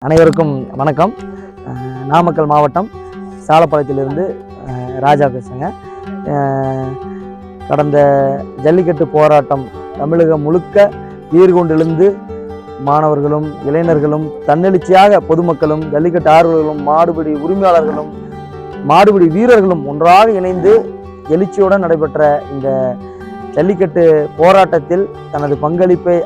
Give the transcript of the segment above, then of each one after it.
அனைவருக்கும் வணக்கம். நாமக்கல் மாவட்டம் சாலப்பாளையத்திலிருந்து ராஜா பேசுங்க. கடந்த ஜல்லிக்கட்டு போராட்டம் தமிழகம் முழுக்க ஈர்கொண்டெழுந்து மாணவர்களும் இளைஞர்களும் தன்னெழுச்சியாக பொதுமக்களும் ஜல்லிக்கட்டு ஆர்வலர்களும் மாடுபிடி உரிமையாளர்களும் மாடுபிடி வீரர்களும் ஒன்றாக இணைந்து எழுச்சியுடன் நடைபெற்ற இந்த ஜல்லிக்கட்டு போராட்டத்தில் தனது பங்களிப்பை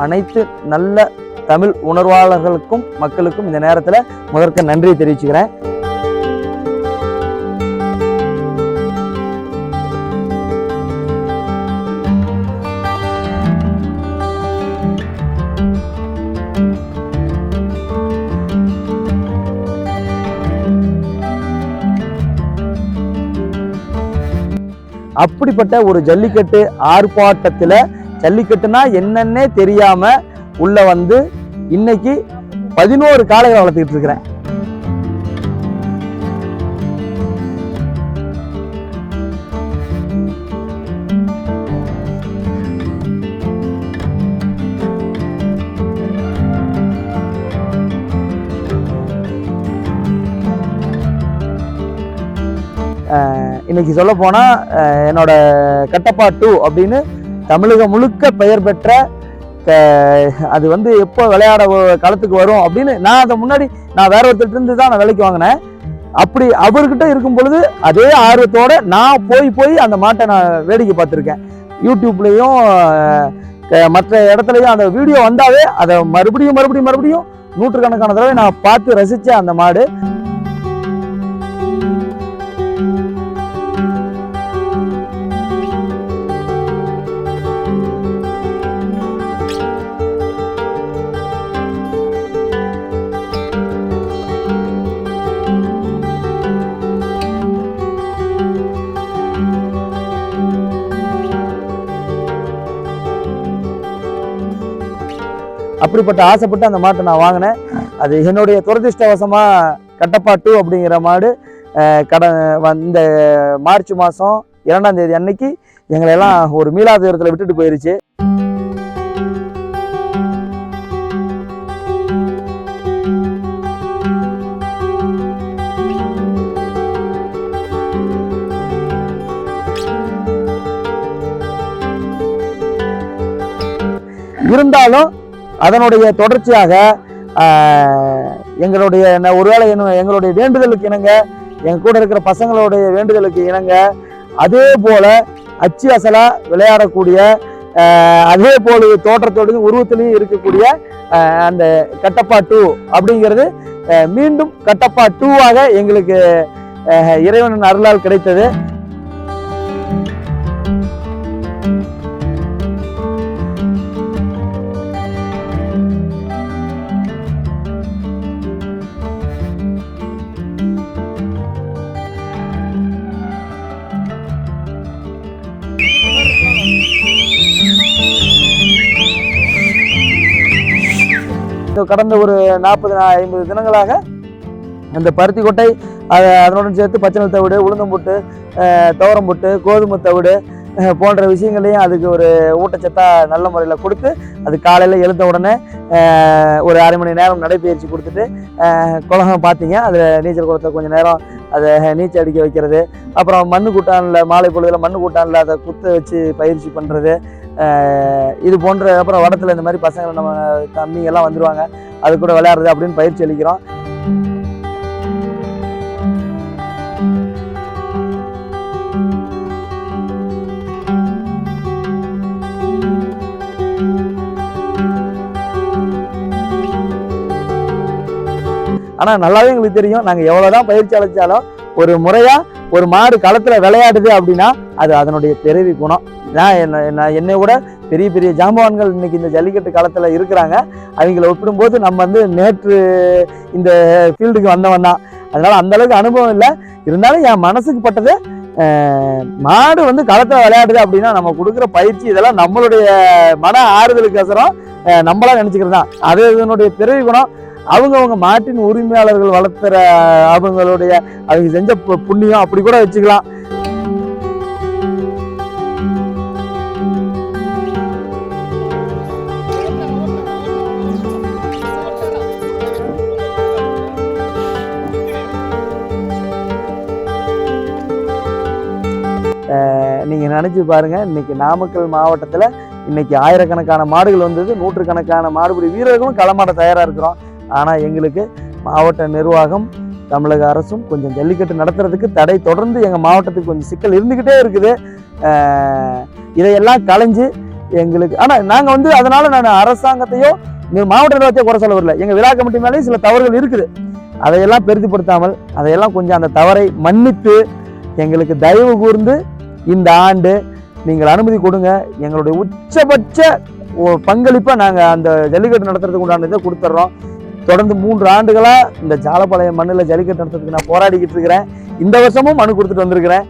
அனைத்து நல்ல தமிழ் உணர்வாளர்களுக்கும் மக்களுக்கும் இந்த நேரத்தில் முதற்க நன்றியை தெரிவிச்சுக்கிறேன். அப்படிப்பட்ட ஒரு ஜல்லிக்கட்டு ஆர்ப்பாட்டத்தில் ஜல்லிக்கட்டுனா என்னன்னே தெரியாம உள்ள வந்து இன்னைக்கு 11 காளைகளை வளர்த்துக்கிட்டு இருக்கிறேன். இன்னைக்கு சொல்ல போனா என்னோட கட்டப்பா 2 அப்படின்னு தமிழகம் முழுக்க பெயர் பெற்ற அது வந்து எப்போ விளையாட களத்துக்கு வரும் அப்படின்னு நான் அதை முன்னாடி நான் வேற ஒருத்தர் இருந்து தான் நான் விலைக்கு வாங்கினேன். அப்படி அவர்கிட்ட இருக்கும் பொழுது அதே ஆர்வத்தோட நான் போய் அந்த மாட்டை நான் வேடிக்கை பார்த்துருக்கேன். யூடியூப்லேயும் மற்ற இடத்துலையும் அந்த வீடியோ வந்தாவே அதை மறுபடியும் நூற்றுக்கணக்கான தடவை நான் பார்த்து ரசித்தேன் அந்த மாடு. அப்படிப்பட்ட ஆசைப்பட்டு அந்த மாட்டை நான் வாங்கினேன். அது என்னுடைய துரதிருஷ்டவசமாக கட்டப்பா 2 அப்படிங்கிற மாடு இந்த மார்ச் மாதம் 2ஆம் தேதி அன்னைக்கு எங்களை எல்லாம் ஒரு மீளாதுயரத்தில் விட்டுட்டு போயிருச்சு. இருந்தாலும் அதனுடைய தொடர்ச்சியாக எங்களுடைய ஒருவேளை எங்களுடைய வேண்டுதலுக்கு இணங்க, எங்க கூட இருக்கிற பசங்களுடைய வேண்டுதலுக்கு இணங்க, அதே போல அச்சு அசலா விளையாடக்கூடிய அதே போல தோற்றத்தோடையும் உருவத்திலையும் இருக்கக்கூடிய அந்த கட்டப்பா 2 அப்படிங்கிறது மீண்டும் கட்டப்பா 2வாக எங்களுக்கு இறைவனின் அருளால் கிடைத்தது. கடந்த ஒரு 40-50 தினங்களாக அந்த பருத்தி கொட்டை அதனுடன் சேர்த்து பச்சை தவிடு, உளுந்தம்புட்டு, துவரம்புட்டு, கோதுமை தவிடு போன்ற விஷயங்களையும் அதுக்கு ஒரு ஊட்டச்சத்தா நல்ல முறையில் கொடுத்து அது காலையில் எழுந்த உடனே ஒரு அரை மணி நேரம் நடைபயிற்சி கொடுத்துட்டு குளம் பார்த்தீங்க அதில் நீச்சல் குளத்தை கொஞ்சம் நேரம் அதை நீச்சல் அடிக்க வைக்கிறது, அப்புறம் மண்ணு கூட்டானில் மாலை பொழுதில் மண்ணு கூட்டானில் அதை குத்த வச்சு பயிற்சி பண்ணுறது, இது போன்ற அப்புறம் வடத்தில் இந்த மாதிரி பசங்களை நம்ம தம்பிங்கெல்லாம் வந்துடுவாங்க அது கூட விளையாடுறது அப்படின்னு பயிற்சி அளிக்கிறோம். ஆனால் நல்லாவே எங்களுக்கு தெரியும், நாங்கள் எவ்வளோதான் பயிற்சி அளித்தாலும் ஒரு முறையாக ஒரு மாடு களத்தில் விளையாடுது அப்படின்னா அது அதனுடைய பிறவி குணம். என்னை விட பெரிய ஜாம்பவான்கள் இன்னைக்கு இந்த ஜல்லிக்கட்டு களத்தில் இருக்கிறாங்க. அவங்கள ஒப்பிடும்போது நம்ம வந்து நேற்று இந்த ஃபீல்டுக்கு வந்தவன் தான். அதனால் அந்தளவுக்கு அனுபவம் இல்லை. இருந்தாலும் என் மனசுக்கு பட்டது மாடு வந்து களத்தில் விளையாடுது அப்படின்னா நம்ம கொடுக்குற பயிற்சி இதெல்லாம் நம்மளுடைய மன ஆறுதலுக்கோசரம் நம்மளா நினச்சிக்கிறது தான். அது இதனுடைய பிறவி குணம். அவங்க மாட்டின் உரிமையாளர்கள் வளர்த்துற அவங்க செஞ்ச புண்ணியம் அப்படி கூட வச்சுக்கலாம். நீங்கள் நினச்சி பாருங்கள், இன்னைக்கு நாமக்கல் மாவட்டத்தில் இன்னைக்கு ஆயிரக்கணக்கான மாடுகள் வந்தது, நூற்றுக்கணக்கான மாடுபிடி வீரர்களும் களமாட தயாராக இருக்கிறோம். ஆனால் எங்களுக்கு மாவட்ட நிர்வாகம், தமிழக அரசும் கொஞ்சம் ஜல்லிக்கட்டு நடத்துறதுக்கு தடை தொடர்ந்து எங்கள் மாவட்டத்துக்கு கொஞ்சம் சிக்கல் இருந்துக்கிட்டே இருக்குது. இதையெல்லாம் களைஞ்சு எங்களுக்கு, ஆனால் நாங்கள் அதனால் நான் அரசாங்கத்தையோ மாவட்ட நிர்வாகத்தையோ குறை சொல்ல வரல. எங்கள் விழா கமிட்டி மேலேயும் சில தவறுகள் இருக்குது. அதையெல்லாம் பெரிதுபடுத்தாமல் அதையெல்லாம் கொஞ்சம் அந்த தவறை மன்னித்து எங்களுக்கு தயவு கூர்ந்து இந்த ஆண்டு நீங்கள் அனுமதி கொடுங்க. எங்களுடைய உச்சபட்ச பங்களிப்பை நாங்கள் அந்த ஜல்லிக்கட்டு நடத்துறதுக்கு உண்டான இதை கொடுத்துட்றோம். தொடர்ந்து 3 ஆண்டுகளாக இந்த ஜாலப்பாளையம் மண்ணில் ஜல்லிக்கட்டு நடத்துறதுக்கு நான் போராடிக்கிட்டு இருக்கிறேன். இந்த வருஷமும் மனு கொடுத்துட்டு வந்திருக்கிறேன்.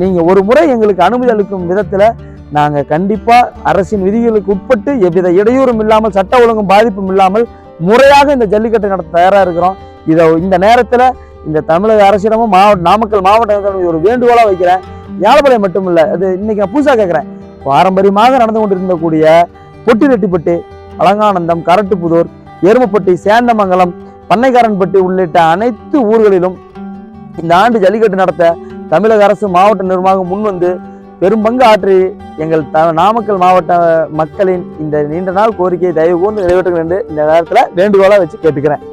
நீங்கள் ஒரு முறை எங்களுக்கு அனுமதி அளிக்கும் விதத்தில் நாங்கள் கண்டிப்பாக அரசின் விதிகளுக்கு உட்பட்டு எவ்வித இடையூறும் இல்லாமல், சட்ட ஒழுங்கும் பாதிப்பும் இல்லாமல் முறையாக இந்த ஜல்லிக்கட்டை நடத்த தயாராக இருக்கிறோம். இந்த நேரத்தில் இந்த தமிழக அரசிடமும் நாமக்கல் மாவட்ட ஒரு வேண்டுகோளாக வைக்கிறேன். ஜாலப்பாளையம் மட்டும் இல்லை, அது இன்னைக்கு நான் புதுசாக கேட்குறேன். பாரம்பரியமாக நடந்து கொண்டிருந்தக்கூடிய பொட்டிரெட்டிப்பட்டி, அலங்கானந்தம், கரட்டுப்புதூர், எருமப்பட்டி, சேந்தமங்கலம், பண்ணைக்காரன்பட்டி உள்ளிட்ட அனைத்து ஊர்களிலும் இந்த ஆண்டு ஜல்லிக்கட்டு நடத்த தமிழக அரசு மாவட்ட நிர்வாகம் முன்வந்து பெரும்பங்கு ஆற்றி எங்கள் நாமக்கல் மாவட்ட மக்களின் இந்த நீண்ட நாள் கோரிக்கையை தயவு கூர்ந்து நிறைவேற்றுங்கள் என்று இந்த நேரத்தில் வேண்டுகோளாக வச்சு கேட்டுக்கிறேன்.